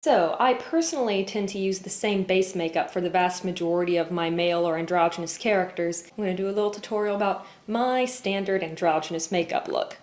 So, I personally tend to use the same base makeup for the vast majority of my male or androgynous characters. I'm going to do a little tutorial about my standard androgynous makeup look.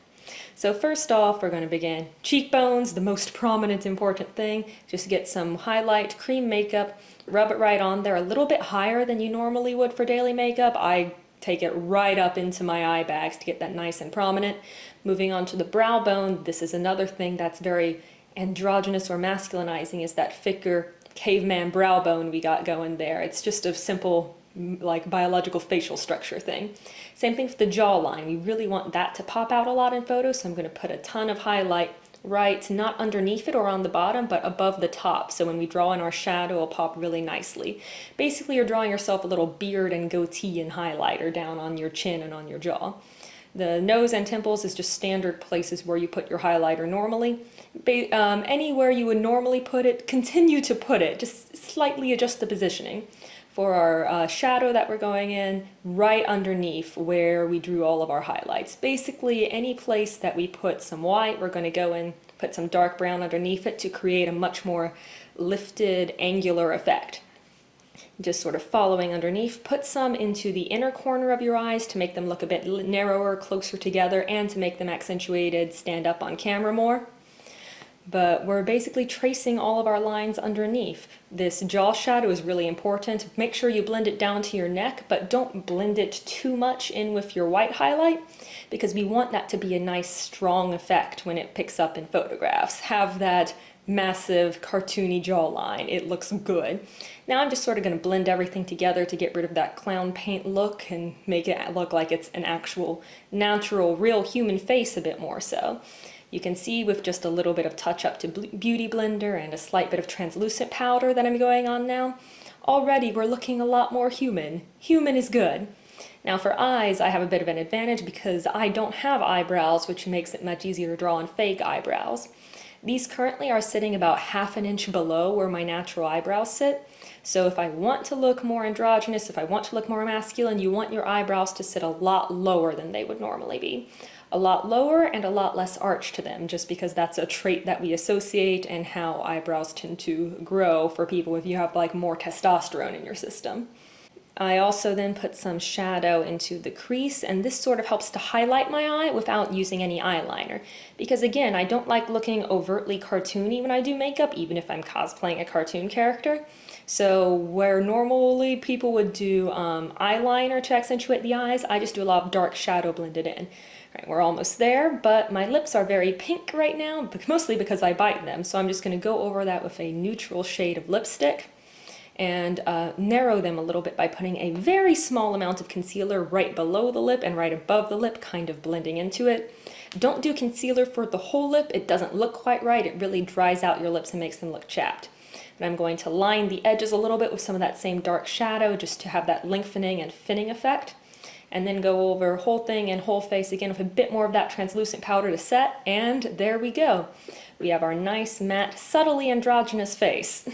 So first off, we're going to begin cheekbones, the most prominent important thing. Just get some highlight cream makeup, rub it right on there a little bit higher than you normally would for daily makeup. I take it right up into my eye bags to get that nice and prominent. Moving on to the brow bone, this is another thing that's very androgynous or masculinizing, is that thicker caveman brow bone we got going there. It's just a simple like biological facial structure thing. Same thing for the jawline. We really want that to pop out a lot in photos, so I'm going to put a ton of highlight right, not underneath it or on the bottom, but above the top, so when we draw in our shadow it'll pop really nicely. Basically you're drawing yourself a little beard and goatee and highlighter down on your chin and on your jaw. The nose and temples is just standard places where you put your highlighter normally. Anywhere you would normally put it, continue to put it, just slightly adjust the positioning. For our shadow that we're going in, right underneath where we drew all of our highlights. Basically any place that we put some white, we're going to go in, put some dark brown underneath it to create a much more lifted, angular effect. Just sort of following underneath, put some into the inner corner of your eyes to make them look a bit narrower, closer together, and to make them accentuated, stand up on camera more. But we're basically tracing all of our lines underneath. This jaw shadow is really important. Make sure you blend it down to your neck, but don't blend it too much in with your white highlight, because we want that to be a nice strong effect when it picks up in photographs. Have that massive cartoony jawline. It looks good. Now I'm just sort of going to blend everything together to get rid of that clown paint look and make it look like it's an actual natural real human face a bit more so. You can see with just a little bit of touch up to Beauty Blender and a slight bit of translucent powder that I'm going on now, already we're looking a lot more human. Human is good. Now for eyes, I have a bit of an advantage because I don't have eyebrows, which makes it much easier to draw on fake eyebrows. These currently are sitting about ½ an inch below where my natural eyebrows sit. So if I want to look more androgynous, if I want to look more masculine, you want your eyebrows to sit a lot lower than they would normally be. A lot lower and a lot less arch to them, just because that's a trait that we associate and how eyebrows tend to grow for people if you have like more testosterone in your system. I also then put some shadow into the crease, and this sort of helps to highlight my eye without using any eyeliner. Because again, I don't like looking overtly cartoony when I do makeup, even if I'm cosplaying a cartoon character. So where normally people would do eyeliner to accentuate the eyes, I just do a lot of dark shadow blended in. Right, we're almost there, but my lips are very pink right now, mostly because I bite them, so I'm just going to go over that with a neutral shade of lipstick and narrow them a little bit by putting a very small amount of concealer right below the lip and right above the lip, kind of blending into it. Don't do concealer for the whole lip, it doesn't look quite right, it really dries out your lips and makes them look chapped. And I'm going to line the edges a little bit with some of that same dark shadow just to have that lengthening and thinning effect. And then go over whole thing and whole face again with a bit more of that translucent powder to set, and there we go. We have our nice, matte, subtly androgynous face.